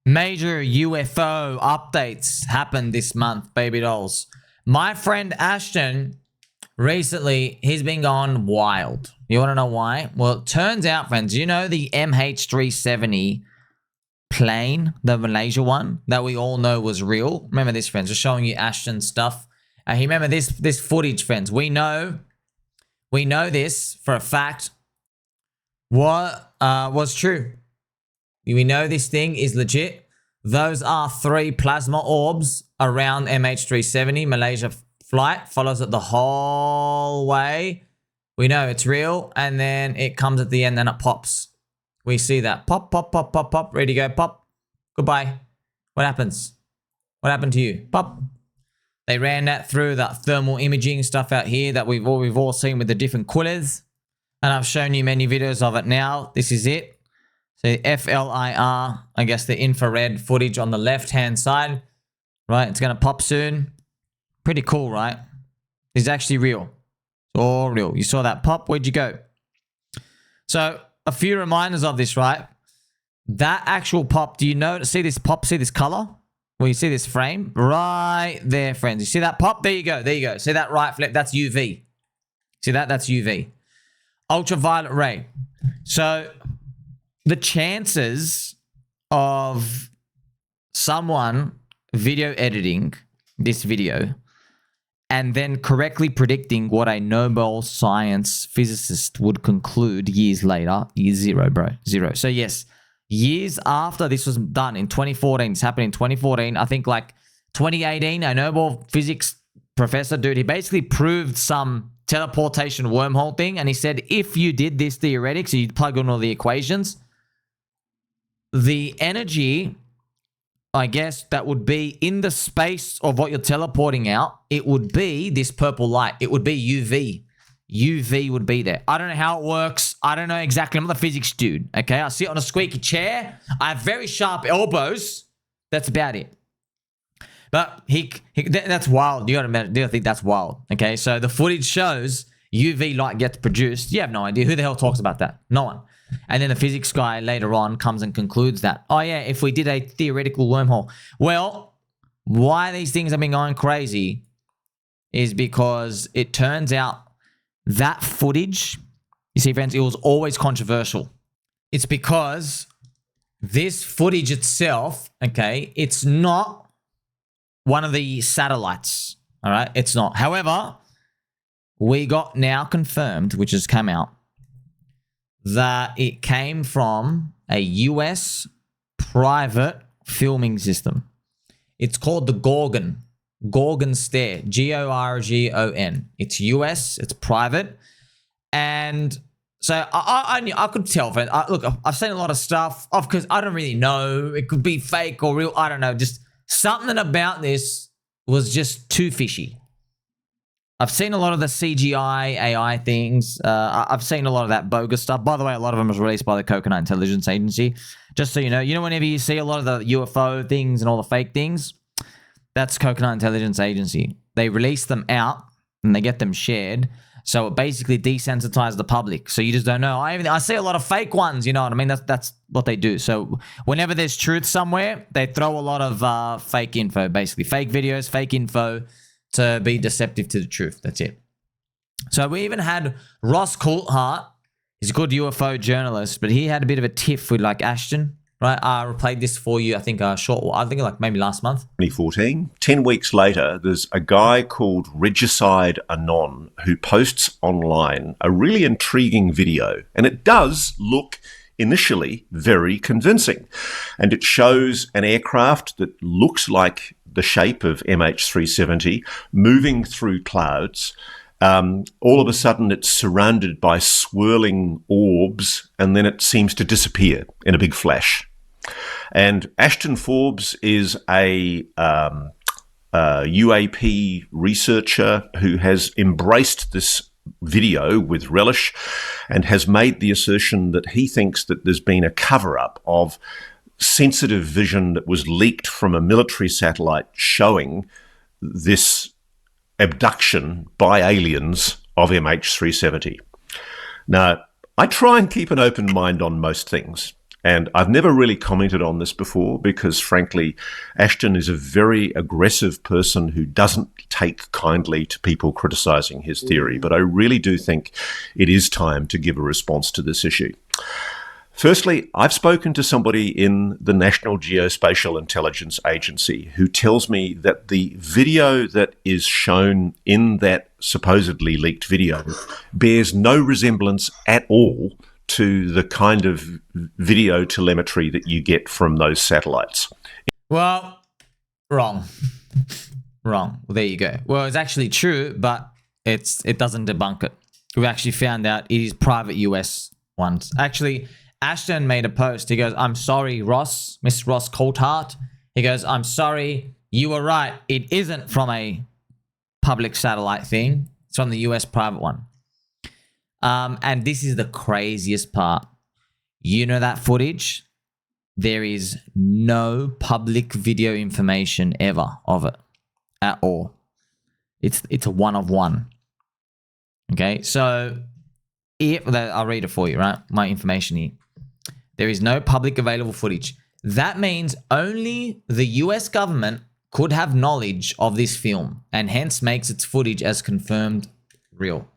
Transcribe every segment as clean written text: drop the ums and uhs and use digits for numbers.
Major UFO updates happened this month, baby dolls. My friend Ashton, recently, he's been going wild. You want to know why? Well, it turns out, friends, you know the MH370 plane, the Malaysia one that we all know was real? Remember this, friends? We're showing you Ashton's stuff. Remember this footage, friends. We know this for a fact. What was true? We know this thing is legit. Those are 3 plasma orbs around MH370. Malaysia flight follows it the whole way. We know it's real. And then it comes at the end and it pops. We see that. Pop, pop, pop, pop, pop. Ready to go. Pop. Goodbye. What happens? What happened to you? Pop. They ran that through that thermal imaging stuff out here that we've all seen with the different coolers. And I've shown you many videos of it now. This is it. So FLIR, I guess the infrared footage on the left-hand side. Right, it's going to pop soon. Pretty cool, right? It's actually real. It's all real. You saw that pop. Where'd you go? So a few reminders of this, right? That actual pop, do you know? See this pop? See this color? Well, you see this frame? Right there, friends. You see that pop? There you go. There you go. See that right flip? That's UV. See that? That's UV. Ultraviolet ray. So the chances of someone video editing this video and then correctly predicting what a Nobel science physicist would conclude years later is 0, bro. 0. So yes, years after this was done in 2014, this happened in 2014, I think like 2018, a Nobel physics professor, dude, he basically proved some teleportation wormhole thing, and he said if you did this theoretic, so you plug in all the equations, the energy, I guess, that would be in the space of what you're teleporting out, it would be this purple light. It would be UV. UV would be there. I don't know how it works. I don't know exactly. I'm not the physics dude, okay? I sit on a squeaky chair. I have very sharp elbows. That's about it. But that's wild. You gotta think that's wild, okay? So the footage shows UV light gets produced. You have no idea. Who the hell talks about that? No one. And then the physics guy later on comes and concludes that, oh yeah, if we did a theoretical wormhole. Well, why these things have been going crazy is because it turns out that footage, you see, friends, it was always controversial. It's because this footage itself, okay, it's not one of the satellites, all right? It's not. However, we got now confirmed, which has come out, that it came from a US private filming system. It's called the Gorgon. Gorgon Stare. Gorgon. It's US. It's private. And so I could tell. Look, I've seen a lot of stuff. Of course, I don't really know. It could be fake or real. I don't know. Just something about this was just too fishy. I've seen a lot of the CGI AI things. I've seen a lot of that bogus stuff. By the way, a lot of them was released by the Coconut Intelligence Agency. Just so you know, whenever you see a lot of the UFO things and all the fake things, that's Coconut Intelligence Agency. They release them out and they get them shared. So it basically desensitizes the public. So you just don't know. I see a lot of fake ones, you know what I mean? That's what they do. So whenever there's truth somewhere, they throw a lot of fake info, basically. Fake videos, fake info, to be deceptive to the truth. That's it. So we even had Ross Coulthart. He's a good UFO journalist, but he had a bit of a tiff with like Ashton, right? I replayed this for you, I think like maybe last month. 2014. 10 weeks later, there's a guy called Regicide Anon who posts online a really intriguing video. And it does look initially very convincing. And it shows an aircraft that looks like the shape of MH370 moving through clouds. All of a sudden, it's surrounded by swirling orbs, and then it seems to disappear in a big flash. And Ashton Forbes is a UAP researcher who has embraced this video with relish and has made the assertion that he thinks that there's been a cover-up of sensitive vision that was leaked from a military satellite showing this abduction by aliens of MH370. Now, I try and keep an open mind on most things. And I've never really commented on this before because, frankly, Ashton is a very aggressive person who doesn't take kindly to people criticizing his theory. But I really do think it is time to give a response to this issue. Firstly, I've spoken to somebody in the National Geospatial Intelligence Agency who tells me that the video that is shown in that supposedly leaked video bears no resemblance at all to the kind of video telemetry that you get from those satellites. Well, wrong. Wrong. Well, there you go. Well, it's actually true, but it doesn't debunk it. We actually found out it is private US ones. Actually, Ashton made a post. He goes, I'm sorry, Ross, Miss Ross Coulthart. He goes, I'm sorry, you were right. It isn't from a public satellite thing. It's from the US private one. And this is the craziest part. You know that footage? There is no public video information ever of it at all. It's a one of one. Okay, so I'll read it for you, right? My information here. There is no public available footage. That means only the US government could have knowledge of this film and hence makes its footage as confirmed real.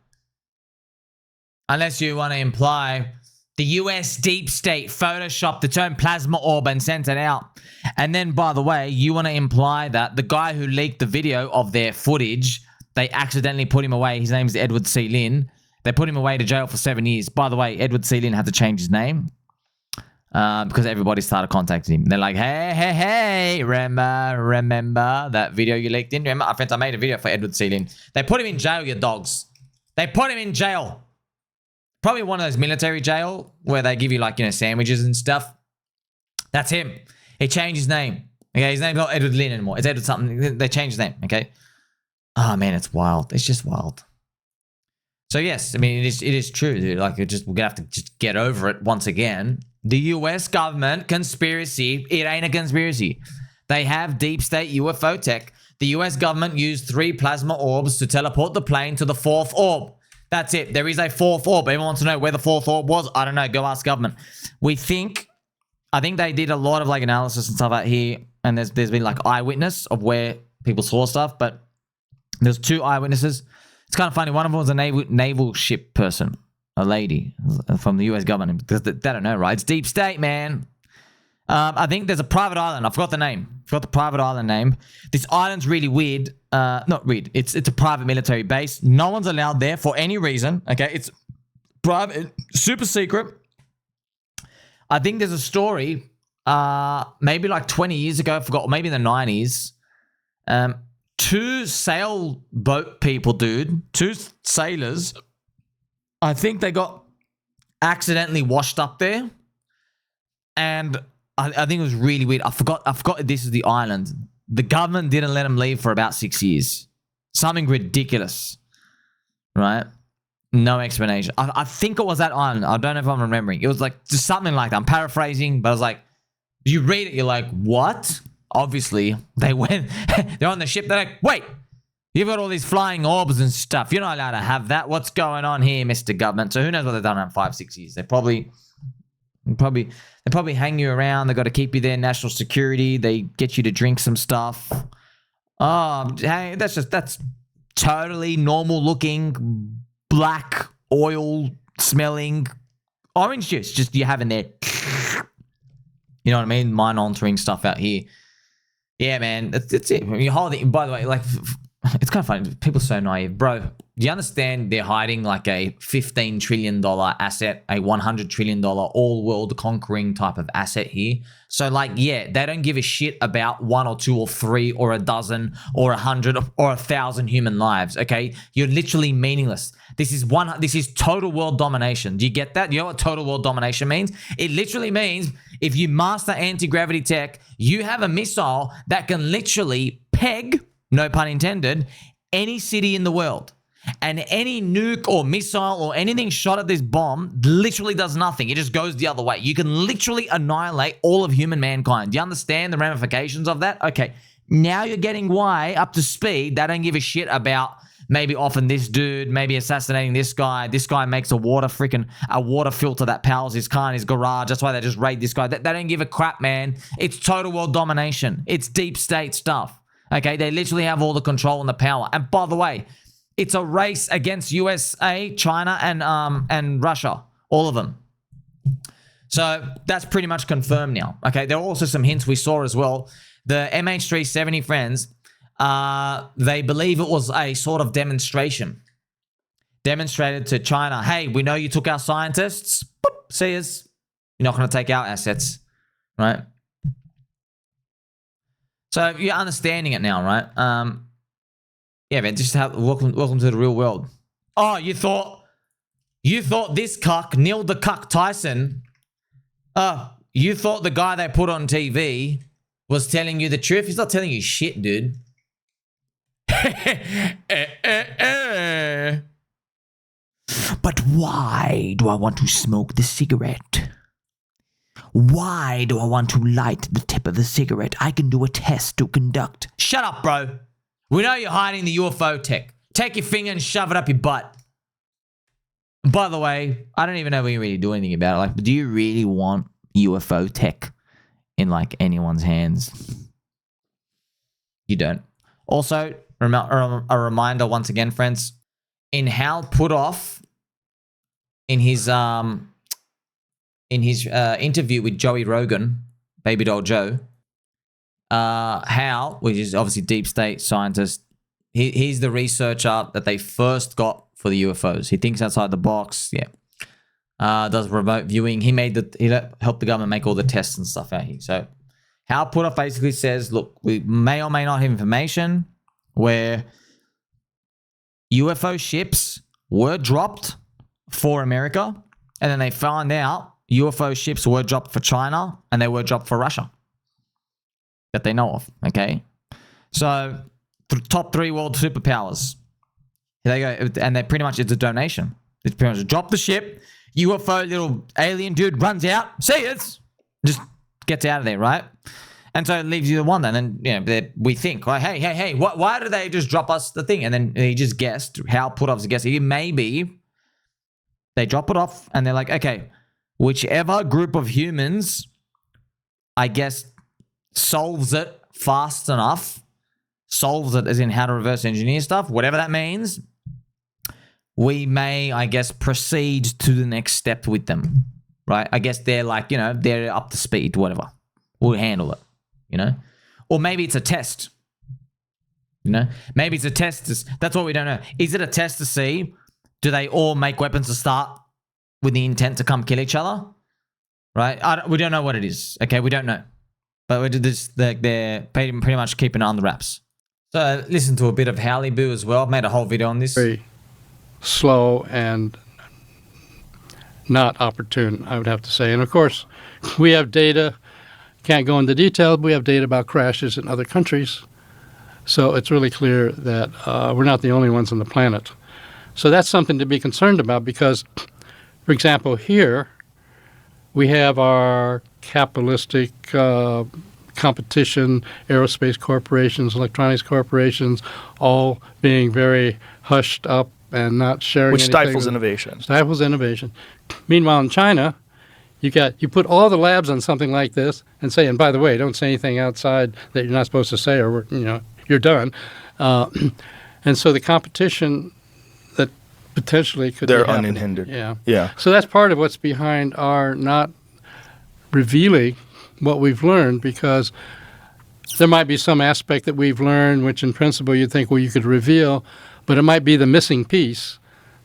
Unless you want to imply the US deep state photoshopped its own plasma orb and sent it out. And then, by the way, you want to imply that the guy who leaked the video of their footage, they accidentally put him away. His name is Edward C. Lin. They put him away to jail for 7 years. By the way, Edward C. Lin had to change his name because everybody started contacting him. They're like, hey, remember that video you leaked in? Remember, I made a video for Edward C. Lin. They put him in jail, you dogs. They put him in jail. Probably one of those military jail where they give you like, sandwiches and stuff. That's him. He changed his name. Okay, his name's not Edward Lin anymore. It's Edward something. They changed his name, okay? Oh, man, it's wild. It's just wild. So, yes, I mean, it is true, dude. Like, we're going to have to just get over it once again. The US government conspiracy, it ain't a conspiracy. They have deep state UFO tech. The US government used 3 plasma orbs to teleport the plane to the 4th orb. That's it. There is a 4th orb. Everyone wants to know where the 4th orb was. I don't know. Go ask government. I think they did a lot of like analysis and stuff out here. And there's been like eyewitness of where people saw stuff. But there's 2 eyewitnesses. It's kind of funny. One of them was a naval ship person. A lady from the US government. Because they don't know, right? It's deep state, man. I think there's a private island. I forgot the name. I forgot the private island name. This island's really weird. Not weird. It's a private military base. No one's allowed there for any reason. Okay, it's private, super secret. I think there's a story, maybe like 20 years ago. I forgot. Maybe in the 90s. 2 sailboat people, dude. 2 sailors. I think they got accidentally washed up there, and I think it was really weird. I forgot this is the island. The government didn't let them leave for about 6 years. Something ridiculous, right? No explanation. I think it was that island. I don't know if I'm remembering. It was like just something like that. I'm paraphrasing, but I was like, you read it, you're like, what? Obviously, they went, they're on the ship. They're like, wait, you've got all these flying orbs and stuff. You're not allowed to have that. What's going on here, Mr. Government? So who knows what they've done in 5-6 years? They probably hang you around. They got to keep you there. National security. They get you to drink some stuff. Oh, hey, that's totally normal looking, black oil smelling orange juice. Just you having there. You know what I mean? Mind altering stuff out here. Yeah, man. That's it. You hold it. By the way, like, it's kind of funny. People are so naive. Bro, do you understand they're hiding like a $15 trillion asset, a $100 trillion all-world conquering type of asset here? So, like, yeah, they don't give a shit about 1 or 2 or 3 or a dozen or 100 or 1,000 human lives, okay? You're literally meaningless. This is total world domination. Do you get that? You know what total world domination means? It literally means if you master anti-gravity tech, you have a missile that can literally peg, no pun intended, any city in the world. And any nuke or missile or anything shot at this bomb literally does nothing. It just goes the other way. You can literally annihilate all of human mankind. Do you understand the ramifications of that? Okay, now you're getting why up to speed. They don't give a shit about maybe offing this dude, maybe assassinating this guy. This guy makes a water filter that powers his car in his garage. That's why they just raid this guy. They don't give a crap, man. It's total world domination. It's deep state stuff. Okay, they literally have all the control and the power. And by the way, it's a race against USA, China, and Russia. All of them. So that's pretty much confirmed now. Okay, there are also some hints we saw as well. The MH370 friends, they believe it was a sort of demonstration. Demonstrated to China, hey, we know you took our scientists. Boop, see us. You're not going to take our assets, right? So you're understanding it now, right? Yeah, man, just welcome to the real world. Oh, you thought this cuck, Neil the Cuck Tyson, you thought the guy they put on TV was telling you the truth? He's not telling you shit, dude. But why do I want to smoke the cigarette? Why do I want to light the tip of the cigarette? I can do a test to conduct. Shut up, bro. We know you're hiding the UFO tech. Take your finger and shove it up your butt. By the way, I don't even know if we can really do anything about it. Like, do you really want UFO tech in, like, anyone's hands? You don't. Also, a reminder once again, friends. In Hal PutHoff, in his interview with Joey Rogan, Baby Doll Joe, Hal, which is obviously deep state scientist, he's the researcher that they first got for the UFOs. He thinks outside the box. Yeah, does remote viewing. He helped the government make all the tests and stuff out here. So Hal PutHoff basically says, look, we may or may not have information where UFO ships were dropped for America, and then they found out UFO ships were dropped for China and they were dropped for Russia that they know of. Okay, so the top 3 world superpowers. Here they go, and they pretty much, it's a donation. It's pretty much drop the ship, UFO little alien dude runs out, see it, just gets out of there, right? And so it leaves you the one. And then we think, like, hey, why did they just drop us the thing? And then he just guessed. Hal PutHoff's guessing. Maybe they drop it off and they're like, okay, whichever group of humans, I guess, solves it fast enough, solves it as in how to reverse engineer stuff, whatever that means, we may, I guess, proceed to the next step with them, right? I guess they're like, they're up to speed, whatever. We'll handle it, Or maybe it's a test, Maybe it's a test. That's what we don't know. Is it a test to see, do they all make weapons to start with the intent to come kill each other? Right? We don't know what it is. Okay, we don't know. But they're pretty much keeping it on the wraps. So listen to a bit of Howley Boo as well. I've made a whole video on this. Very slow and not opportune, I would have to say. And of course, we have data, can't go into detail, but we have data about crashes in other countries. So it's really clear that we're not the only ones on the planet. So that's something to be concerned about because, for example, here we have our capitalistic competition, aerospace corporations, electronics corporations, all being very hushed up and not sharing which anything. stifles innovation. Stifles innovation. Meanwhile, in China, you put all the labs on something like this and say, and by the way, don't say anything outside that you're not supposed to say, or you're done. And so the competition that potentially could they're be happening. unhindered. Yeah. So that's part of what's behind our not revealing what we've learned, because there might be some aspect that we've learned which in principle you'd think, well, you could reveal, but it might be the missing piece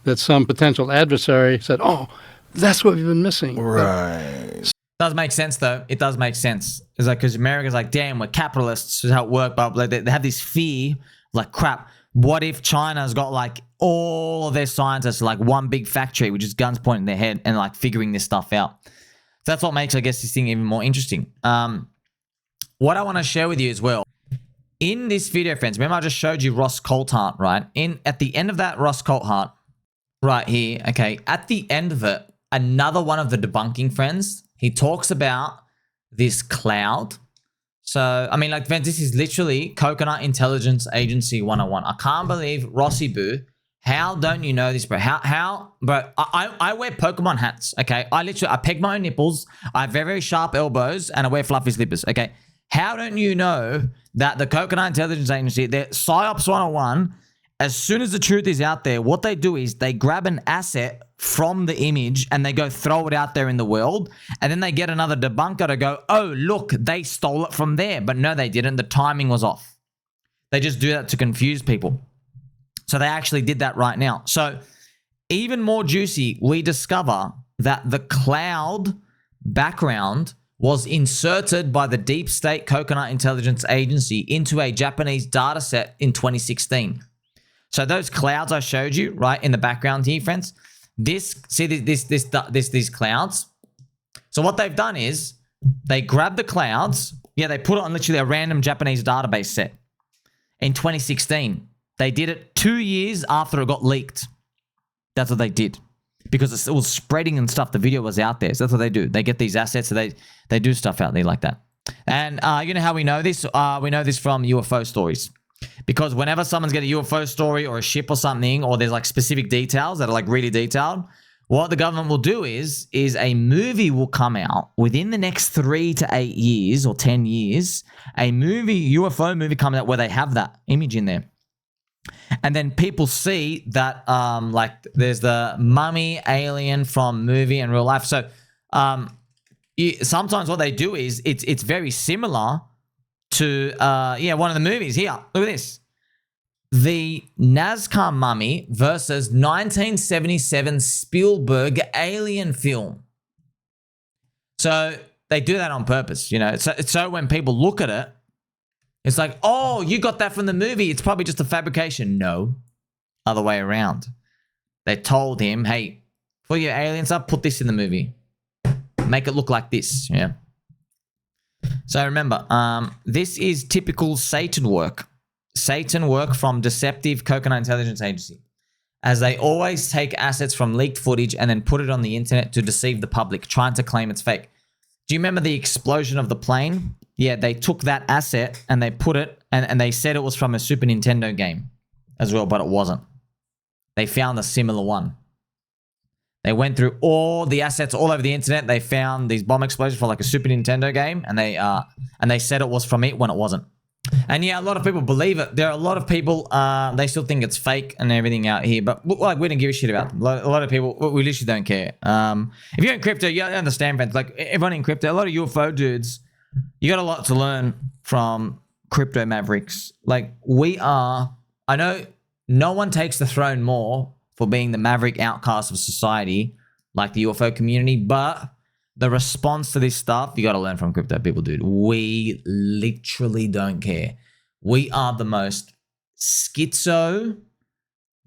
that some potential adversary said, oh, that's what we've been missing. Right. Does make sense, though. It does make sense. It's like, because America's like, damn, we're capitalists. This is how it works. But like, they have this fear, like, crap, what if China's got like all of their scientists, like one big factory, which is guns pointing their head and like figuring this stuff out. So that's what makes, I guess, this thing even more interesting. What I want to share with you as well, in this video, friends, remember I just showed you Ross Coulthart, right? At the end of that Ross Coulthart, right here, okay, at the end of it, another one of the debunking friends, he talks about this cloud. So, I mean, like, Vince, this is literally Coconut Intelligence Agency 101. I can't believe Rossi Boo. How don't you know this, bro? Bro, I wear Pokemon hats, okay? I peg my own nipples. I have very, very sharp elbows, and I wear fluffy slippers, okay? How don't you know that the Coconut Intelligence Agency, their PsyOps 101, as soon as the truth is out there, what they do is they grab an asset from the image and they go throw it out there in the world, and then they get another debunker to go, oh, look, they stole it from there. But no, they didn't. The timing was off. They just do that to confuse people. So they actually did that right now. So even more juicy, we discover that the cloud background was inserted by the Deep State Coconut Intelligence Agency into a Japanese data set in 2016. So those clouds I showed you, right, in the background here, friends, these clouds. So what they've done is they grabbed the clouds. Yeah, they put it on literally a random Japanese database set in 2016. They did it 2 years after it got leaked. That's what they did. Because it was spreading and stuff. The video was out there. So that's what they do. They get these assets. So they do stuff out there like that. And you know how we know this? We know this from UFO stories. Because whenever someone's got a UFO story or a ship or something, or there's like specific details that are like really detailed, what the government will do is a movie will come out within the next 3 to 8 years or 10 years. A movie, UFO movie comes out where they have that image in there. And then people see that like there's the mummy alien from movie and real life. So sometimes what they do is it's very similar to one of the movies here. Look at this. The Nazca mummy versus 1977 Spielberg alien film. So they do that on purpose, you know. So when people look at it, it's like, oh, you got that from the movie. It's probably just a fabrication. No, other way around. They told him, hey, for your alien stuff, put this in the movie. Make it look like this, yeah. So remember, this is typical Satan work. Satan work from deceptive Coconut Intelligence Agency, as they always take assets from leaked footage and then put it on the internet to deceive the public, trying to claim it's fake. Do you remember the explosion of the plane? Yeah, they took that asset and they put it, and they said it was from a Super Nintendo game as well, but it wasn't. They found a similar one. They went through all the assets all over the internet. They found these bomb explosions for like a Super Nintendo game, and they said it was from it when it wasn't. And yeah, a lot of people believe it. There are a lot of people, they still think it's fake and everything out here, but like we don't give a shit about them. A lot of people, we literally don't care. If you're in crypto, you understand, friends. Like everyone in crypto, a lot of UFO dudes, you got a lot to learn from crypto mavericks. Like I know no one takes the throne more for being the maverick outcast of society like the UFO community, but the response to this stuff, you got to learn from crypto people, dude. We literally don't care. We are the most schizo,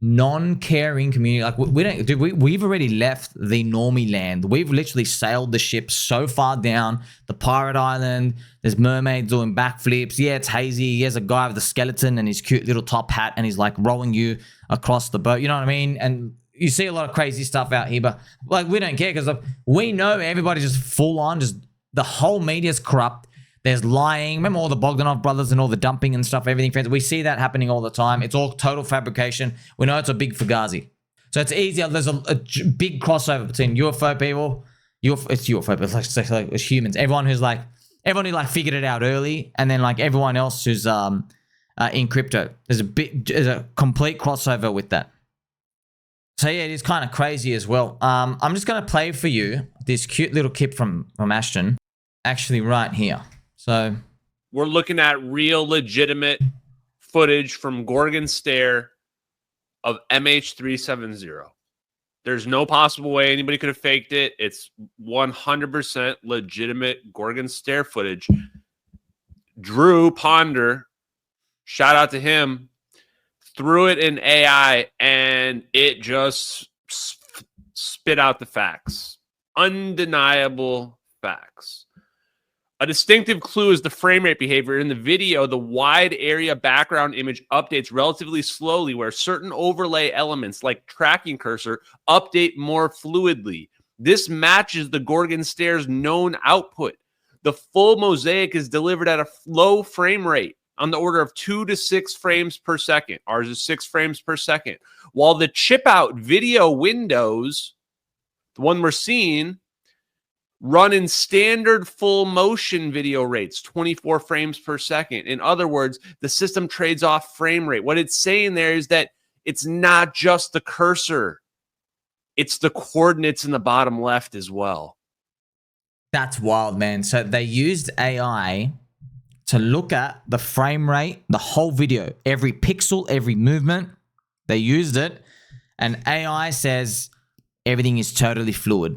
non-caring community. Like we don't, dude. We've already left the normie land. We've literally sailed the ship so far down the pirate island. There's mermaids doing backflips. Yeah, it's hazy. He has a guy with a skeleton and his cute little top hat, and he's like rowing you across the boat. You know what I mean? And you see a lot of crazy stuff out here, but like we don't care because we know everybody's just full on. Just the whole media's corrupt. There's lying. Remember all the Bogdanov brothers and all the dumping and stuff, everything, friends. We see that happening all the time. It's all total fabrication. We know it's a big fugazi. So it's easier. There's a big crossover between UFO people. It's UFO, but it's it's humans. Everyone who figured it out early, and then like everyone else who's in crypto. There's a complete crossover with that. So yeah, it is kind of crazy as well. I'm just gonna play for you this cute little clip from Ashton, actually right here. So we're looking at real legitimate footage from Gorgon Stare of MH370. There's no possible way anybody could have faked it. It's 100% legitimate Gorgon Stare footage. Drew Ponder, shout out to him, threw it in AI and it just spit out the facts. Undeniable facts. A distinctive clue is the frame rate behavior. In the video, the wide area background image updates relatively slowly, where certain overlay elements like tracking cursor update more fluidly. This matches the Gorgon Stare's known output. The full mosaic is delivered at a low frame rate on the order of 2 to 6 frames per second. Ours is 6 frames per second. While the chip out video windows, the one we're seeing, run in standard full motion video rates, 24 frames per second. In other words, the system trades off frame rate. What it's saying there is that it's not just the cursor, it's the coordinates in the bottom left as well. That's wild, man. So they used AI to look at the frame rate, the whole video, every pixel, every movement. They used it, and AI says everything is totally fluid.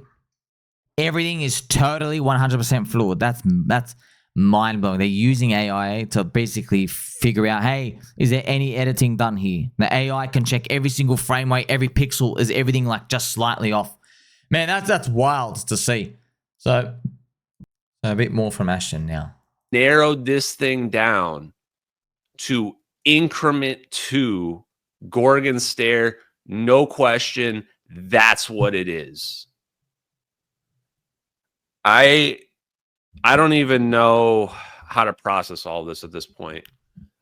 Everything is totally 100% fluid. That's mind-blowing. They're using AI to basically figure out, hey, is there any editing done here? The AI can check every single frame rate, every pixel. Is everything like just slightly off? Man, that's wild to see. So a bit more from Ashton now. Narrowed this thing down to increment 2, Gorgon stare, no question. That's what it is. I don't even know how to process all this at this point.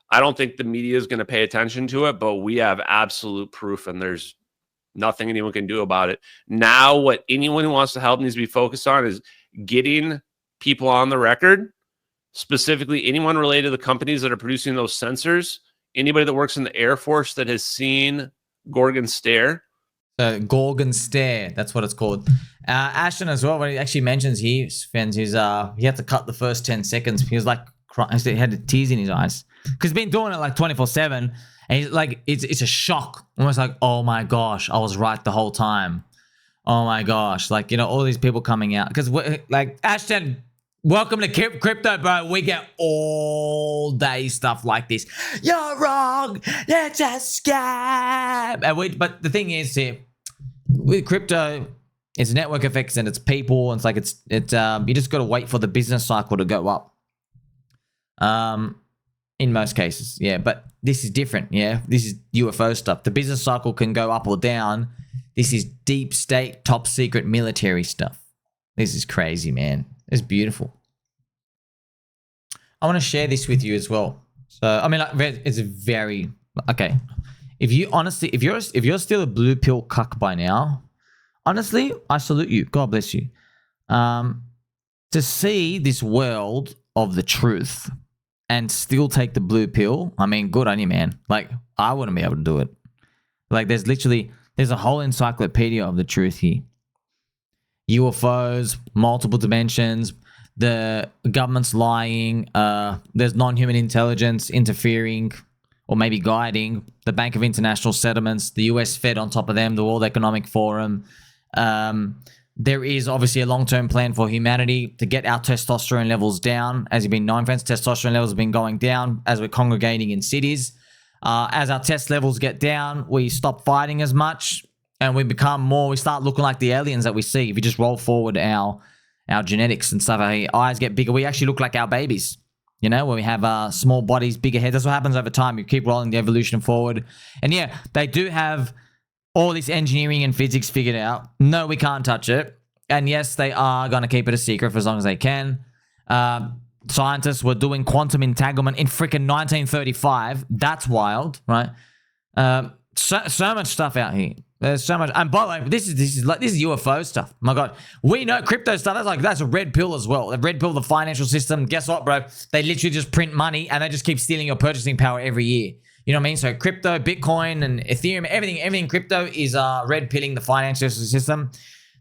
I don't think the media is going to pay attention to it, but we have absolute proof, and there's nothing anyone can do about it. Now, what anyone who wants to help needs to be focused on is getting people on the record, specifically anyone related to the companies that are producing those sensors, anybody that works in the Air Force that has seen Gorgon stare. Gorgon stare, that's what it's called. Ashton as well, when he actually mentions he had to cut the first 10 seconds. He was like, he had tears in his eyes because he's been doing it like 24/7, and he's like, it's a shock, almost like, oh my gosh, I was right the whole time. Oh my gosh, like, you know, all these people coming out because like Ashton. Welcome to crypto, bro. We get all day stuff like this. You're wrong. It's a scam. But the thing is here, with crypto, it's network effects and it's people. And it's like you just got to wait for the business cycle to go up. In most cases, yeah. But this is different, yeah. This is UFO stuff. The business cycle can go up or down. This is deep state, top secret military stuff. This is crazy, man. It's beautiful. I want to share this with you as well. So, I mean, like, it's very okay. If you're still a blue pill cuck by now, honestly, I salute you. God bless you. To see this world of the truth and still take the blue pill, I mean, good on you, man. Like, I wouldn't be able to do it. Like, there's a whole encyclopedia of the truth here. UFOs, multiple dimensions, the government's lying, there's non-human intelligence interfering or maybe guiding, the Bank of International Settlements, the US Fed on top of them, the World Economic Forum. There is obviously a long-term plan for humanity to get our testosterone levels down. As you've been known, friends, testosterone levels have been going down as we're congregating in cities. As our test levels get down, we stop fighting as much. And we start looking like the aliens that we see. If you just roll forward our genetics and stuff, our eyes get bigger. We actually look like our babies, you know, when we have small bodies, bigger heads. That's what happens over time. You keep rolling the evolution forward. And yeah, they do have all this engineering and physics figured out. No, we can't touch it. And yes, they are going to keep it a secret for as long as they can. Scientists were doing quantum entanglement in freaking 1935. That's wild, right? So much stuff out here. There's so much, and by the way, this is UFO stuff. My God, we know crypto stuff. That's a red pill as well. The red pill, the financial system. Guess what, bro? They literally just print money and they just keep stealing your purchasing power every year. You know what I mean? So crypto, Bitcoin, and Ethereum, everything red red pilling the financial system.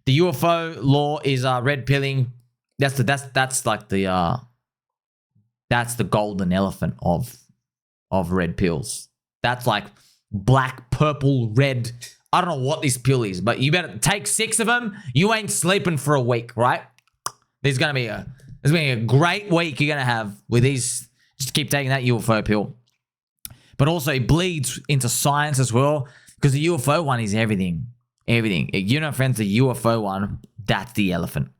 The UFO law is red pilling. That's the golden elephant of red pills. That's like black, purple, red. I don't know what this pill is, but you better take 6 of them. You ain't sleeping for a week, right? There's gonna be a great week you're gonna have with these. Just keep taking that UFO pill. But also it bleeds into science as well, because the UFO one is everything. Everything. You know, friends, the UFO one, that's the elephant.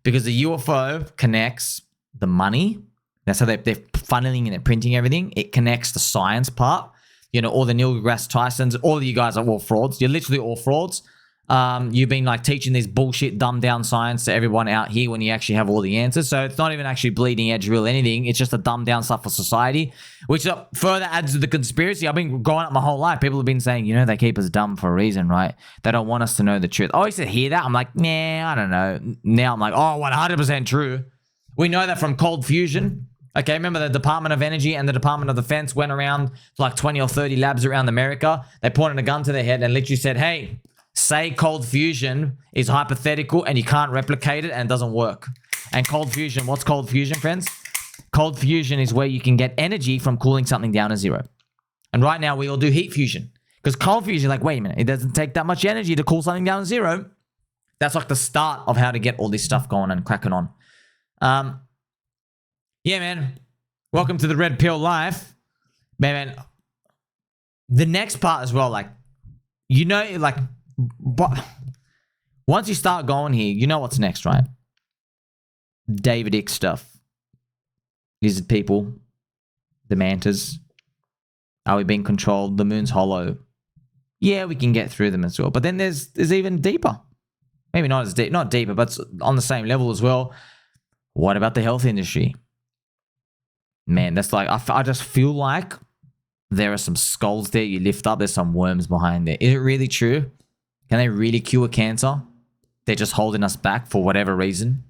Because the UFO connects the money. That's how they're funneling and they're printing everything. It connects the science part. You know, all the Neil deGrasse Tysons, all of you guys are all frauds. You're literally all frauds. You've been like teaching this bullshit dumbed down science to everyone out here when you actually have all the answers. So it's not even actually bleeding edge real anything. It's just a dumbed down stuff for society, which further adds to the conspiracy. I've been growing up my whole life. People have been saying, you know, they keep us dumb for a reason, right? They don't want us to know the truth. I used to hear that. I'm like, nah, I don't know. Now I'm like, oh, 100% true. We know that from cold fusion. Okay, remember the Department of Energy and the Department of Defense went around to like 20 or 30 labs around America. They pointed a gun to their head and literally said, hey, say cold fusion is hypothetical and you can't replicate it and it doesn't work. And cold fusion, what's cold fusion, friends? Cold fusion is where you can get energy from cooling something down to zero. And right now we all do heat fusion. Because cold fusion, like, wait a minute, it doesn't take that much energy to cool something down to zero. That's like the start of how to get all this stuff going and cracking on. Yeah, man. Welcome to the Red Pill Life. Man, the next part as well, like, you know, like, but once you start going here, you know what's next, right? David Icke stuff. Lizard people. The mantas. Are we being controlled? The moon's hollow. Yeah, we can get through them as well. But then there's even deeper. Maybe not as deep, not deeper, but on the same level as well. What about the health industry? Man, that's like, I just feel like there are some skulls there you lift up. There's some worms behind there. Is it really true? Can they really cure cancer? They're just holding us back for whatever reason.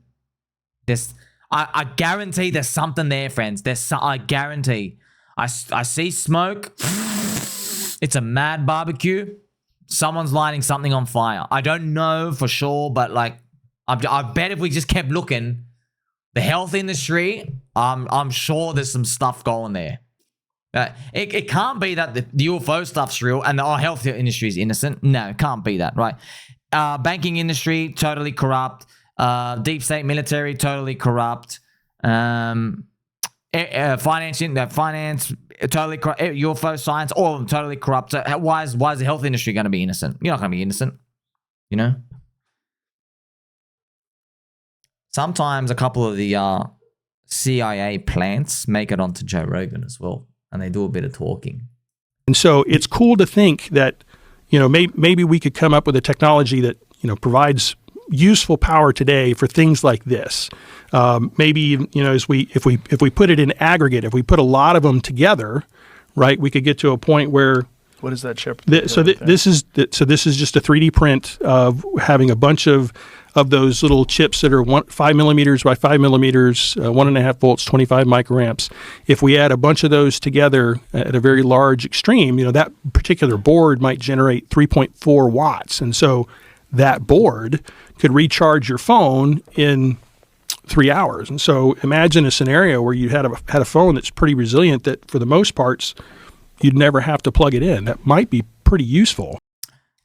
I guarantee there's something there, friends. I guarantee. I see smoke. It's a mad barbecue. Someone's lighting something on fire. I don't know for sure, but like, I bet if we just kept looking, the health industry, I'm sure there's some stuff going there. It can't be that the UFO stuff's real and the health industry is innocent. No, it can't be that, right? Banking industry, totally corrupt. Deep state military, totally corrupt. Finance, totally corrupt. UFO science, all of them totally corrupt. So why is the health industry going to be innocent? You're not going to be innocent, you know? Sometimes a couple of the CIA plants make it onto Joe Rogan as well. And they do a bit of talking. And so it's cool to think that, you know, maybe we could come up with a technology that, you know, provides useful power today for things like this. Maybe, you know, if we put it in aggregate, if we put a lot of them together, right, we could get to a point where. What is that chip? This is just a 3D print of having a bunch of those little chips that are 5 millimeters by 5 millimeters, 1.5 volts, 25 microamps. If we add a bunch of those together at a very large extreme, you know, that particular board might generate 3.4 watts. And so that board could recharge your phone in 3 hours. And so imagine a scenario where you had a phone that's pretty resilient that for the most parts, you'd never have to plug it in. That might be pretty useful.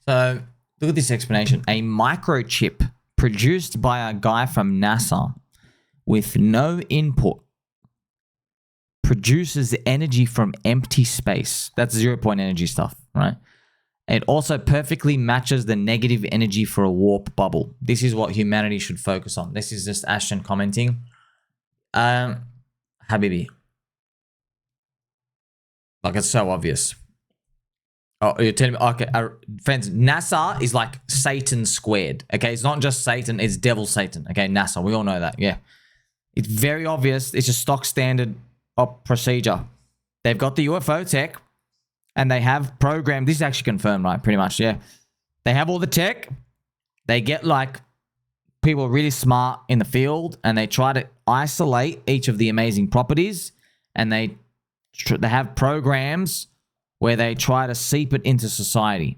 So look at this explanation. A microchip produced by a guy from NASA with no input produces energy from empty space. That's 0-point energy stuff, right? It also perfectly matches the negative energy for a warp bubble. This is what humanity should focus on. This is just Ashton commenting. Habibi. Like, it's so obvious. Oh, you're telling me, okay, friends, NASA is like Satan squared, okay? It's not just Satan, it's devil Satan, okay? NASA, we all know that, yeah. It's very obvious. It's a stock standard of procedure. They've got the UFO tech, and they have programmed, this is actually confirmed, right, pretty much, yeah. They have all the tech. They get, like, people really smart in the field, and they try to isolate each of the amazing properties, and they have programs where they try to seep it into society.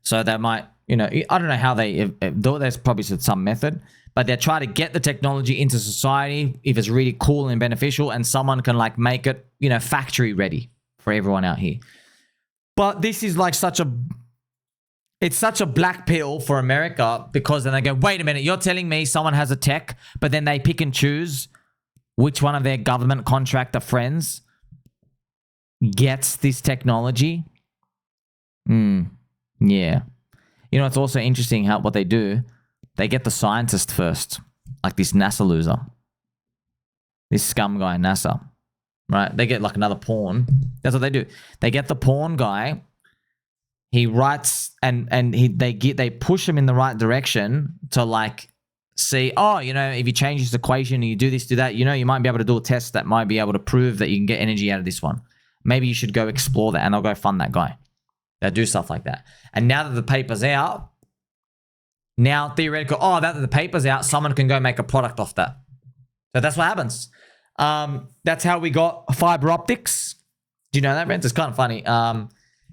So they might, you know, I don't know how they do it. There's probably some method, but they try to get the technology into society if it's really cool and beneficial, and someone can like make it, you know, factory ready for everyone out here. But this is like it's such a black pill for America, because then they go, wait a minute, you're telling me someone has a tech, but then they pick and choose which one of their government contractor friends gets this technology. Yeah. You know, it's also interesting what they do. They get the scientist first, like this NASA loser, this scum guy, NASA, right? They get like another pawn. That's what they do. They get the pawn guy. he writes and they push him in the right direction to like see, oh, you know, if you change this equation and you do this, do that, you know, you might be able to do a test that might be able to prove that you can get energy out of this one. Maybe you should go explore that, and they'll go fund that guy. They'll do stuff like that. And now that the paper's out, now theoretical, now that the paper's out, someone can go make a product off that. So that's what happens. That's how we got fiber optics. Do you know that, friends? It's kind of funny.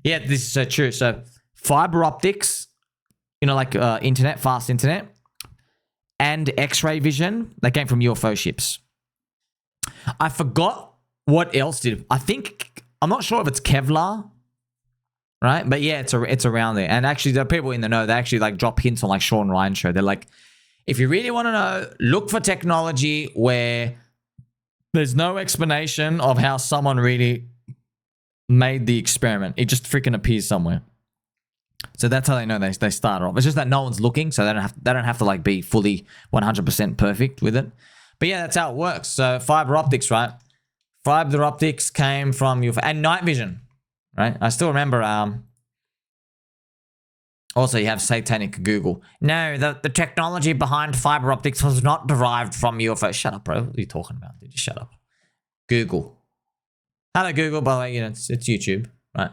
Yeah, this is so true. So fiber optics, you know, like internet, fast internet, and X-ray vision, that came from UFO ships. I forgot what else did. I'm not sure if it's Kevlar, right? But yeah, it's around there. And actually, there are people in the know. They actually like drop hints on like Sean Ryan show. They're like, if you really want to know, look for technology where there's no explanation of how someone really made the experiment. It just freaking appears somewhere. So that's how they know they started off. It's just that no one's looking, so they don't have to like be fully 100% perfect with it. But yeah, that's how it works. So fiber optics, right? Fiber optics came from UFO and night vision, right? I still remember. Also, you have satanic Google. No, the technology behind fiber optics was not derived from UFO. Shut up, bro. What are you talking about? Dude, just shut up. Google. Hello, Google. By the way, you know it's YouTube, right?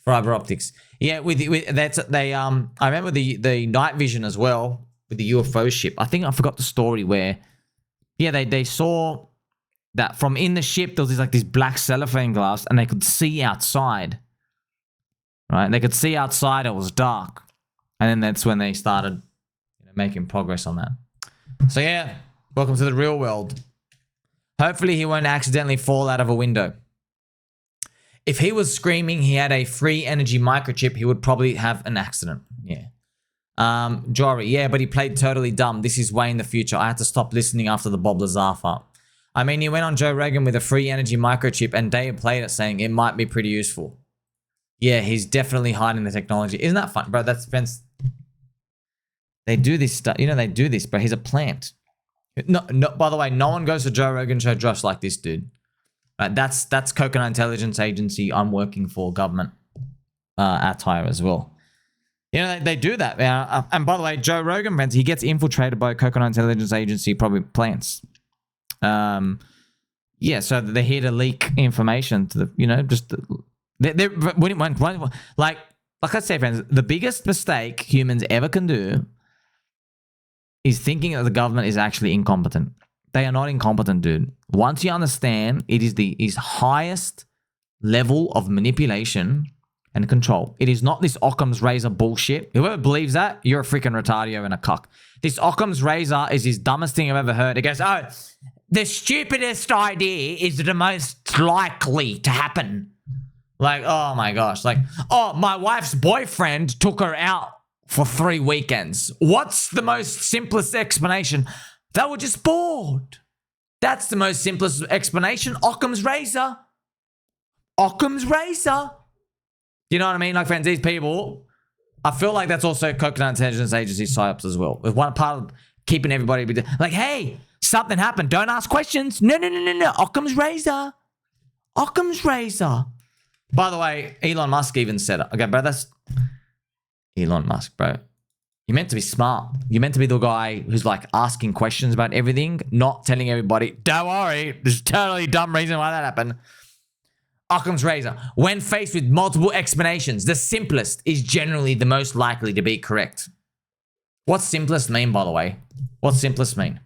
Fiber optics. Yeah, I remember the night vision as well with the UFO ship. I think I forgot the story where, yeah, they saw that from in the ship there was this black cellophane glass and they could see outside. Right? They could see outside, it was dark. And then that's when they started making progress on that. So yeah, welcome to the real world. Hopefully he won't accidentally fall out of a window. If he was screaming he had a free energy microchip, he would probably have an accident. Yeah. Jory, yeah, but he played totally dumb. This is way in the future. I had to stop listening after the Bob Lazar part. I mean, he went on Joe Rogan with a free energy microchip and Dave played it saying it might be pretty useful. Yeah, he's definitely hiding the technology. Isn't that fun, bro? That's Vince. They do this stuff. You know, they do this, but he's a plant. No, by the way, no one goes to Joe Rogan show dressed like this dude. That's Coconut Intelligence Agency. I'm working for government attire as well. You know, they do that. And by the way, Joe Rogan, friends, he gets infiltrated by Coconut Intelligence Agency, probably plants. Yeah, so they're here to leak information to the, you know, just like I said, friends, the biggest mistake humans ever can do is thinking that the government is actually incompetent. They are not incompetent, dude. Once you understand, it is the highest level of manipulation and control. It is not this Occam's razor bullshit. Whoever believes that, you're a freaking retardio and a cuck. This Occam's razor is his dumbest thing I've ever heard. It goes, oh, the stupidest idea is the most likely to happen. Like, oh my gosh. Like, oh, my wife's boyfriend took her out for 3 weekends. What's the most simplest explanation? They were just bored. That's the most simplest explanation. Occam's razor. Occam's razor. You know what I mean? Like, friends, these people, I feel like that's also Coconut Intelligence Agency psyops as well. With one part of keeping everybody like, hey, something happened. Don't ask questions. No. Occam's razor. Occam's razor. By the way, Elon Musk even said it. Okay, bro, that's Elon Musk, bro. You're meant to be smart. You're meant to be the guy who's like asking questions about everything, not telling everybody, don't worry, there's a totally dumb reason why that happened. Occam's razor. When faced with multiple explanations, the simplest is generally the most likely to be correct. What's simplest mean, by the way? What's simplest mean?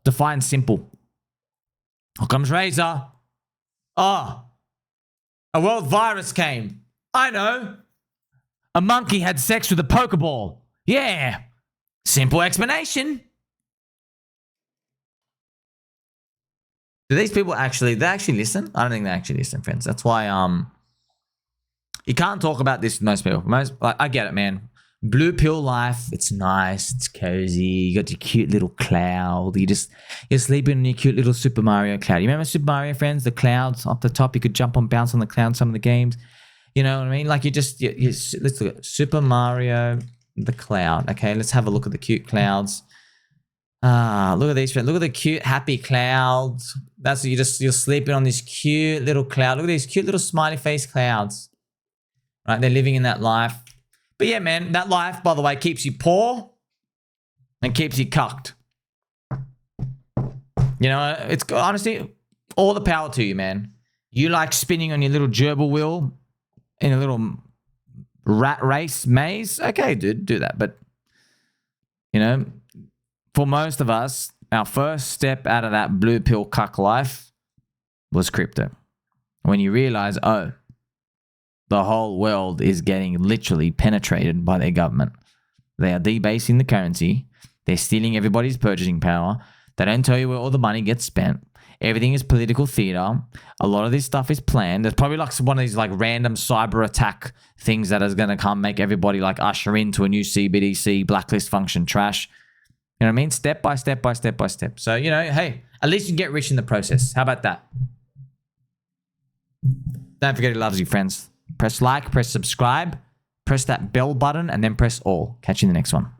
Define simple. Occam's razor. Oh, a world virus came. I know. A monkey had sex with a Pokeball. Yeah. Simple explanation. Do these people actually listen? I don't think they actually listen, friends. That's why you can't talk about this with most people. I get it, man. Blue pill life, it's nice, it's cozy. You got your cute little cloud. You're sleeping in your cute little Super Mario cloud. You remember Super Mario, friends? The clouds up the top, you could jump on, bounce on the cloud in some of the games. You know what I mean? Like let's look at Super Mario, the cloud. Okay, let's have a look at the cute clouds. Look at these, friends. Look at the cute, happy clouds. That's you're sleeping on this cute little cloud. Look at these cute little smiley face clouds. right? They're living in that life. But yeah, man, that life, by the way, keeps you poor and keeps you cucked. You know, it's honestly all the power to you, man. You like spinning on your little gerbil wheel in a little rat race maze? Okay, dude, do that. But, you know, for most of us, our first step out of that blue pill cuck life was crypto. When you realize, oh, the whole world is getting literally penetrated by their government. They are debasing the currency. They're stealing everybody's purchasing power. They don't tell you where all the money gets spent. Everything is political theater. A lot of this stuff is planned. There's probably like one of these like random cyber attack things that is going to come make everybody like usher into a new CBDC blacklist function trash. You know what I mean? Step by step by step by step. So, you know, hey, at least you get rich in the process. How about that? Don't forget he loves you, friends. Press like, press subscribe, press that bell button, and then press all. Catch you in the next one.